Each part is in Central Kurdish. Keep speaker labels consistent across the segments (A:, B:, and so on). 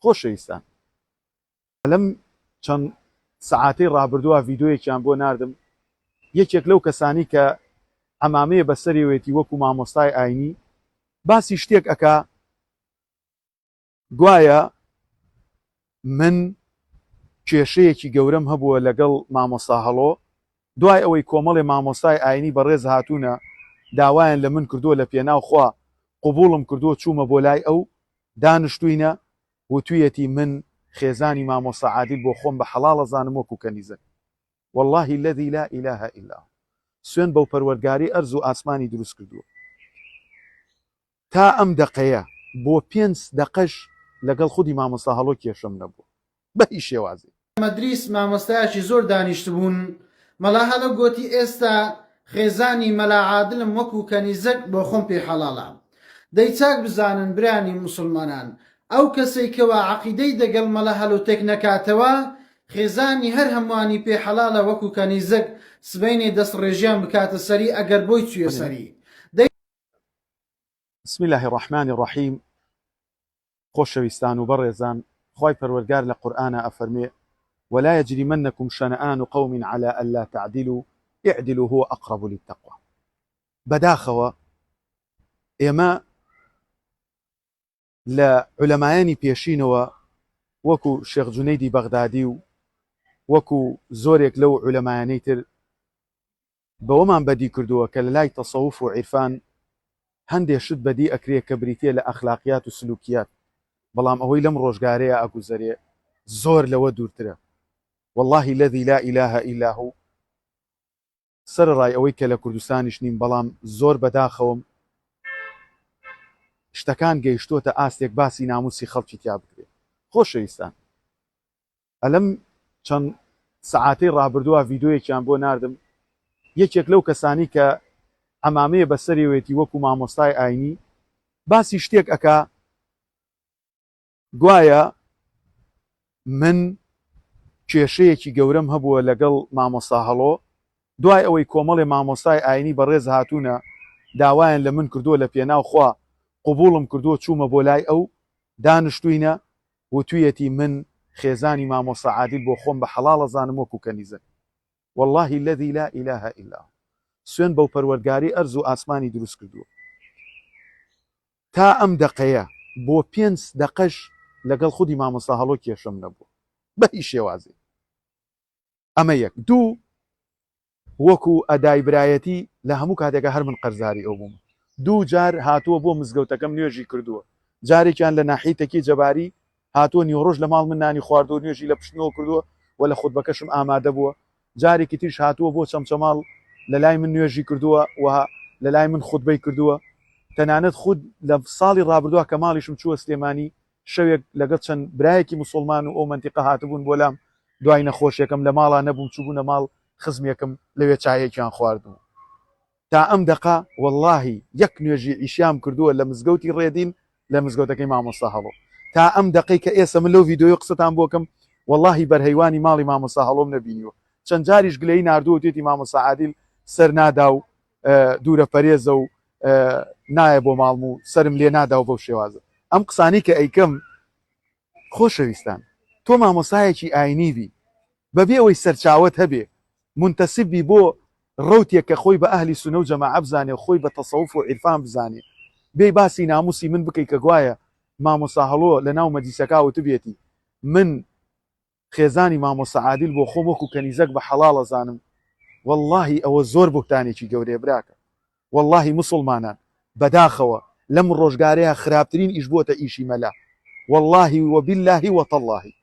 A: خۆشەویستان، لەم چەند سەعاتەی ڕابردووە ڤیدۆیەکیان بۆ ناردم. یەکێک لەو کەسانی کە عەمامەیە بەسەریەوێتی وەکو مامۆستای ئاینی باسی شتێک ئەکا، گوایە من کێشەیەکی گەورەم هەبووە لەگەڵ مامۆستا هەڵۆ، دوای ئەوەی کۆمەڵێ مامۆستای ئاینی بەڕێز هاتوونە داوایان لە من کردووە لە پێناو خوا، قبوڵم کردووە چوومە بۆ لای ئەو، دانیشتووینە وتوویەتی من خێزانی مامۆستا عادیل بۆ خۆم بە حەڵاڵە زانم وەکو کەنیزە. والله الذي لا إله إلا هو. سوێن بەو پەروەردگاری ئەرز و ئاسمانی دروست کردووە. تا ئەم دەقەیە بۆ 5 دقەش لەگەڵ خودی مامۆستا هەڵۆ کێشەم نەبوو بە هیچ شێوازێ.
B: مەدریس مامۆستایەکی زۆر دانیشت بوون، مەلا هەڵە گوتی ئێستا خێزانی مەلا عادلم وەکو کەنیزەک بۆ خۆم پێ حەڵاڵە. دەی چاک بزانن برانی مسلمانان، ئەو کەسەی کەوا عەقیدەی دەگەڵ مەلا هەڵۆتێک نەکاتەوە، خێزانی هەر هەمووانی پێ حەڵاڵە وەکو کەنیزەک سبەینێ دەست ڕێژیان بکاتە سەری ئەگەر بۆی چوویە سەری.
A: بسم الله الرحمن الرحیم. خۆشەویستان و بەڕێزان، خوای پەروەردگار لە قورئانە ئەفەرمێ: ولا يجرمنكم شنآن قوم على ألا تعدلوا اعدلوا هو أقرب للتقوى. بەداخەوە ئێمە لە عولەمایانی پێشینەوە وەکو شێخ جونەیدی بەغدادی و وەکو زۆرێک لەو عولەمایانەی تر بەوەمان بەدی کردووە کە لە لای تەسەوف و عیرفان هەندێک شت بەدی ئەکرێ کە بریتێ لە ئەخلاقیات و سلوکیات، بەڵام ئەوەی لەم ڕۆژگارەیە ئەگوزەرێ زۆر لەوە دوورترە. والله الذي لا إله إلا هو. سەرڕای ئەوەی کە لە کوردستانیش نیم، بەڵام زۆر بەداخەوم شتەکان گەیشتۆتە ئاستێک باسی ناموسی خەڵکی تیا بکرێت. خۆشەویستان، ئەلەم چەند سەعاتەی ڕابردووە ڤیدۆیەکیان بۆ ناردم. یەکێک لەو کەسانی کە عەمامەیە بەسەریەوێتی وەکو مامۆستای ئاینی باسی شتێک ئەکا، گوایە من کێشەیەکی گەورەم هەبووە لەگەڵ مامۆستا هەڵۆ، دوای ئەوەی کۆمەڵێ مامۆستای ئاینی بەڕێز هاتوونە داوایان لە من کردووە لە پێناو خوا، قبوڵم کردووە چوومە بۆ لای ئەو، دانیشتووینە وتوویەتی من خێزانی مامۆستا عادیل بۆ خۆم بە حەڵاڵە زانم وەکو کەنیزە. والله الذي لا إله إلا هو. سوێن بەو پەروەردگاری ئەرز و ئاسمانی دروست کردووە. تا ئەم دەقەیە بۆ 5 دقەش لەگەڵ خودی مامۆستا هەڵۆ کێشەم نەبوو بە هیچ شێوازێ. ئەمە یەک. دوو، وەکو ئەدای برایەتی لە هەموو کاتێکە هەر من قەرزاری ئەو بووم. 2 جار هاتووە بۆ مزگەوتەکەم نوێژی کردووە. جارێکیان لە ناحیتەکی جەباری هاتووە نیوەڕۆژ لە ماڵ من نانی خواردووە، نوێژی لە پشتنەوە کردووە و لە خودبەکەشم ئامادە بووە. جارێکی تریش هاتووە بۆ چەمچەماڵ لە لای من نوێژی کردووە و لە لای من خودبەی کردووە. تەنانەت خود لە ساڵی ڕابردووە کە ماڵیشم چووە سلێمانی، شەوێک لەگەڵ چەند برایەکی موسڵمان و ئەو منتیقە هاتبوون بۆ لام، دوای نەخۆشیەکەم لە ماڵا نەبووم، چوبوونە ماڵ خزمێکم لەوێ چایەکیان خواردووە. تا ئەم دەقا واللهی یەک نوێژی ئیشیام کردووە لە مزگەوتی ڕێدین لە مزگەوتەکەی مامۆستا هەڵۆ. تا ئەم دقەی کە ئێستا من لەو ڤیدۆیە قسەتان بۆکەم، واللهی بەرهەیوانی ماڵی مامۆستا هەڵۆم نەبینیوە. چەند جاریش گلەی ناردووە توێتی مامۆستا عادیل سەر نادا و دوورە پەرێزە و نایە بۆ ماڵم و سرم لێ ناداوە بەو شێوازە. ئەم قسانی کە ئەیکەم، خۆشەویستان، تۆ مامۆستایەکی ئاینیبی، بەبێ ئەوەی سەرچاوت هەبێ، منتەسیبی بۆ ڕوتێک کە خۆی بە ئەهلی سونە و جەماعە بزانێ و خۆی بە تەسەوف و عیرفان بزانێ، بێ باسی ناموسی من بکەی کە گوایە مامۆستا هەڵۆ لە ناو مەجلیسەکەوە بێتی من خێزانی مامۆستا عادیل بۆ خۆم وەکو کەنیزەک بە حەڵاڵە زانم. واللهی ئەوە زۆر بوختانێکی گەورەیە براکە. واللهی مسلمانان، بەداخەوە لەم ڕۆژگارەیە خراپترین ئیش بووەتە ئیشی مەلا. واللهی وباللهی وتەڵڵاهی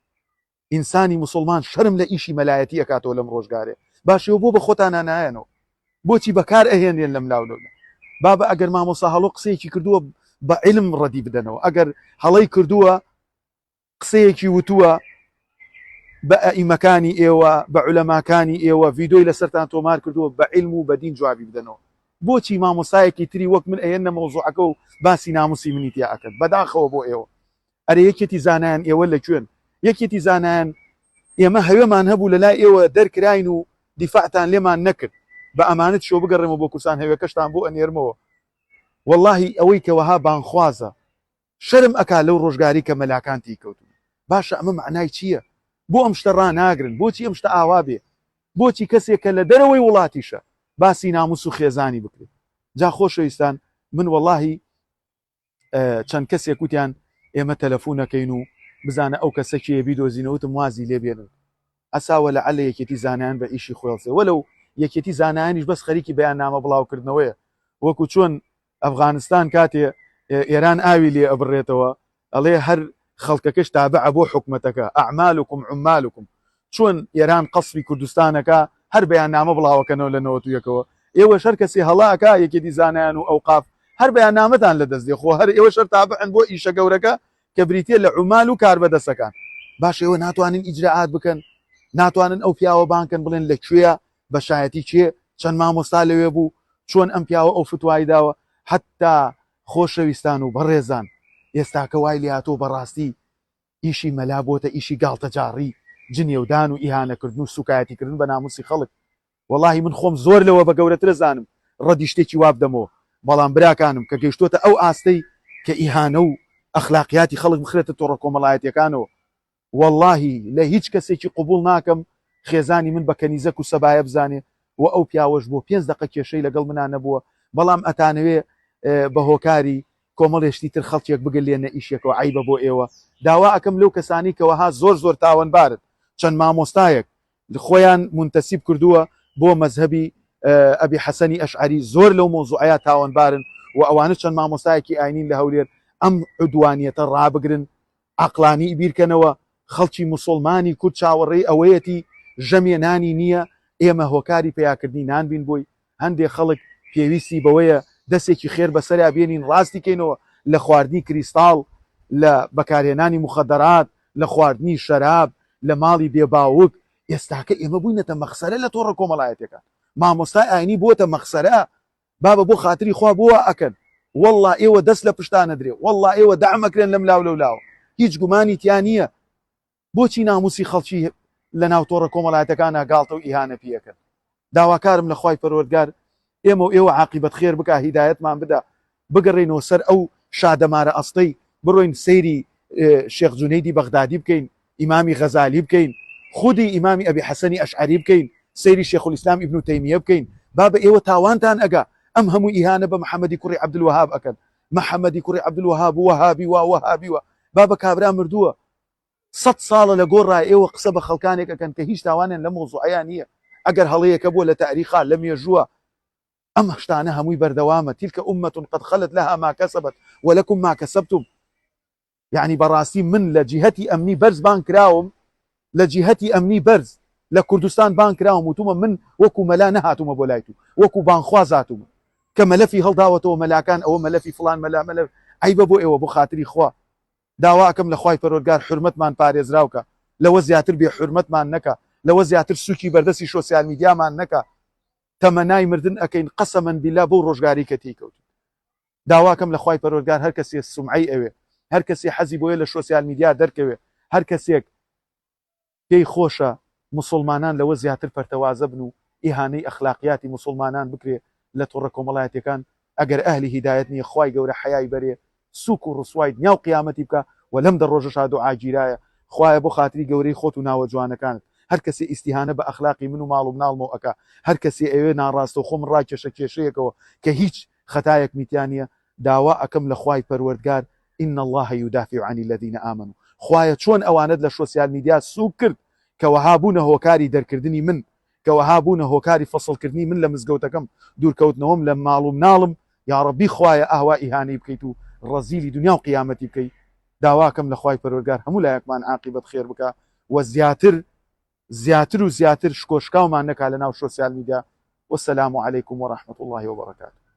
A: ئینسانی مسلمان شەرم لە ئیشی مەلایەتی ئەکاتەوە لەم ڕۆژگارێ. باشەوە بۆ بە خۆتان نایەنەوە، بۆچی بەکار ئەهێنێن لەم لاولەوە؟ بابە ئەگەر مامۆستا هەڵۆ قسەیەکی کردووە بە عیلم ڕەدی بدەنەوە، ئەگەر هەڵەی کردووە قسەیەکی وتووە بە ئەئیمەکانی ئێوە، بە عولەماکانی ئێوە، ڤیدۆی لەسەرتان تۆمار کردووە، بە عیلم و بەدین جوابی بدەنەوە. بۆچی مامۆستایەکی تری وەک من ئەهێنە مەوزوعەکە و باسی ناموسی منی تیا ئەکەن؟ بەداخەوە بۆ ئێوە ئەرێ یەکێتی زانایان ئێوە لەکوێن؟ یەکێتی زانایان ئێمە هەوێمان هەبوو لە لای ئێوە دەرکراین و دیفاعتان لێمان نەکرد، بە ئەمانەت شۆ بگەڕێمەوە بۆ کورسان هەوێکەشتان بۆ ئەنێرمەوە. واللهی ئەوەی کەوەها بانخوازە، شەرم ئەکا لەو ڕۆژگاری کە مەلاکانتی کەوتون. باشە ئەمە معنای چییە؟ بۆ ئەم شتە ڕناگرن، بۆچی ئەم شتە ئاوا بێ؟ بۆچی کەسێک کە لە دەرەوەی وڵاتیشە باسی ناموس و خێزانی بکرێت؟ جا خۆشەویستان، من وەڵاهی چەند کەسێک وتیان ئێمە تەلەفۆنەکەین و بزانە ئەو کەسەکی بیدۆزینەوتم وازی لێبێنن، ئەساوە لە عەلە یەکێتی زانایان بە ئیشی خۆڵسێ، وەلەو یەکێتی زانایانیش بەس خەریکی بەیان نامە بڵاوکردنەوەیە، وەکو چۆن ئەفغانستان کاتێ ئێران ئاوی لێ ئەبڕێتەوە ئەڵێ هەر خەڵکەکەش تابعە بۆ حکومەتەکە، ئەعمالکم عمالکم، چۆن ئێران قەسری کوردستانەکە هەر بەیان نامە بڵاوەکەنەوە لە 91ەوە، ئێوە شەر کەسی هەڵاکە یەکێتی زانایان و ئەوقاف هەر بەیان نامەتان لە دەست دێ، خۆ هەر ئێوە شەر تابعن بۆ ئیشە گەورەکە کە بریتێ لە عمال و کاربەدەستەکان. باش ئێوە ناتوانین ئیجراعات بکەن، ناتوانن ئەو پیاوە بانکن بڵێن لەکوێیە بەشایەتی چێ، چەند مامۆستا لەوێ بوو، چۆن ئەم پیاوە ئەو فتوای داوە. حتا خۆشەویستان و بەڕێزان، ئێستاکە وای لێهاتۆ بەڕاستی ئیشی مەلا بۆتە ئیشی گاڵتەجاڕی، جنێودان و ئیهانەکردن و سوکایەتیکردن بە ناموسی خەڵک. وەڵاهی من خۆم زۆر لەوە بە گەورەترە زانم ڕەدی شتێکی وا بدەمەوە، بەڵام براکانم کە گەیشتۆتە ئەو ئاستەی کە ئیهانە و ئەخلاقیاتی خەڵک بخرێتە تۆڕە کۆمەڵایەتیەکانەوە، وەڵاهی لە هیچ کەسێکی قبول ناکەم خێزانی من بە کەنیزەک و سەبایە بزانێ و ئەو پیاوەش بۆ 5 دقە کێشەی لەگەڵ منان نەبووە، بەڵام ئەتانەوێ بە هۆکاری کۆمەڵێشتی تر خەڵکێک بگەلێنە ئیشێکەوە عیبە بۆ ئێوە. داوا ئەەکەم لەو کەسانی کەوەها زۆر تاوانبارن، چەند مامۆستایەک خۆیان منتەسیب کردووە بۆ مەزهبی ئەبی حەسەنی ئەشعەری، زۆر لەو مۆزوعەیە تاوانبارن و ئەوانە چەند مامۆستایەکی ئاینین لە هەولێر ئەم عودوانیەتە ڕابگرن، عەقلانی بیرکەنەوە. خەڵکی موسڵمانی کورد چاوەڕێی ئەوەیەتی ژەمێنانی نییە، ئێمە هۆکاری پیاکردنی نان بین بۆی. هەندێک خەڵک پێویستی بەوەیە دەستێکی خێر بەسەریا بێنین ڕاستی کەینەوە لە خواردنی کریستاڵ، لە بەکارهێنانی مخدرات، لە خواردنی شەراب، لە ماڵی بێباوک. ئێستاکە ئێمە بووینەتە مەخسەرە لە تۆڕە کۆمەڵایەتەکان، مامۆستای ئاینی بۆتە مەخسەرە، بابە بۆ خاتری خوا بۆوە ئەکەن. وەڵڵا ئێوە دەست لە پشتانە درێ، وەڵڵا ئێوە دەعمەکرێن لەم لاو لەولاوە، هیچ گومانی تیان نییە. بۆچی ناموسی خەڵکی لە ناو تۆڕە کۆمەڵایەتەکانە گاڵتە و ئیهانە پێەکەن؟ داواکارم لە خوای پەروەردگار ئێمە و ئێوە عاقیبەت خێر بکە، هیدایەتمان بدە، بگەڕێنەوە سەر ئەو شادەمارە ئەستەی، بڕۆین سەیری شێخ جونەیدی بەغدادی بکەین، ئیمامی غەزالی بکەین، خودی ئیمامی ئەبی حەسەنی ئەشعەری بکەین، سەیری شێخولیسلام ئیبن تەیمیە بکەین. بابە ئێوە تاوانتان ئەگا ئەم هەموو ئیهانە بە محەممەدی کوڕی عەبدولوەهاب ئەکەن، محەممەدی کوڕی عەبدولوەهاب وەهابی وەهابی وە، بابە کابرا مردووە 100 ساڵە لە گۆڕای ئێوە قسە بە خەڵکانێک ئەکەن کە هیچ تاوانیان لە مۆزوعەیان نییە. ئەگەر هەڵەیەکە بۆ لە تاریخا لە مێژووە، ئەم هەشتانە هەمووی بەردەوامە. تیلکە ئومەتون قەد خەلت لەها ما کەسەبەت وەلەکم ما کەسەبتم. یعنی بەڕاستی من لە جیهەتی ئەمنی بەرز بان کراوم، لە جیهەتی ئەمنی بەرز لە کوردستان بان کراوم، وتومە من وەکو مەلا نەهاتومە بۆ لای تو، وەکو بانخواز هاتومە کە مەلەفی هەڵداوەتەوە مەلاکان، ئەوە مەلەفی فڵان مەلا مەلەف عیبە بۆ ئێوە، بۆ خاتری خوا. داواکەم لە خوای پەروەردگار حورمەتمان پارێزراوکە، لەوە زیاتر بێ حورمەتمان نەکە، لەوە زیاتر سوکی بەردەستی سۆسیال میدیامان نەکە، تەمەنای مردن ئەەکەین قەسەمەن بیلا بۆ ڕۆژگاری کە تێکەوتین. داواکەم لە خوای پەروەردگار هەر کەسێ سومعی ئەوێ، هەر کەسێ حەزی بۆیە لە سۆسیال میدیا دەرکەوێ، هەر کەسێک پێی خۆشە موسڵمانان لەوە زیاتر پەرتەوازە بن و ئیهانەی ئەخلاقیاتی موسڵمانان بکرێ لە تۆڕە کۆمەڵایەتیەکان، ئەگەر ئەهلی هیدایەت نییە خوای گەورە حەیای بەرێ، سوک و ڕسوای دنیا و قیامەتی بکە و لەم دە ڕۆژەشا دوعا گیرایە. خوایە بۆ خاتری گەورەی خۆت و ناوە جوانەکانت، هەر کەسێ ئیسیهانە بە ئەخلاقی من و ماڵ و مناڵمەوە ئەکا، هەر کەسێ ئەوێ ناڕاستە و خۆم ڕاکێشە کێشەیەکەوە کە هیچ خەتایەک میتیانە، داوا ئەەکەم لە خوای پەروەردگار ئین الله یدافع عن الذین آمنوا. خوایە چۆن ئەوانت لە سۆسیال میدیا سوک کرد کەوەها بوونە هۆکاری دەرکردنی من، کەوەها بوونە هۆکاری فەسڵکردنی من لە مزگەوتەکەم، دوورکەوتنەوەم لە ماڵ و مناڵم. یا ڕەبی خوایە ئاوا ئیهانەی بکەیت و ڕەزیلی دنیا و قیامەتی بکەیت. داواکەم لە خوای پەروەردگار هەموو لایەکمان عاقیبەت خێر بکە و زیاتر و زیاتر شکۆشکاومان نەکا لە ناو سۆسیال میدیا. وەسەلام عەلەیکم وەڕەحمەت الله وبەرەکاتوه.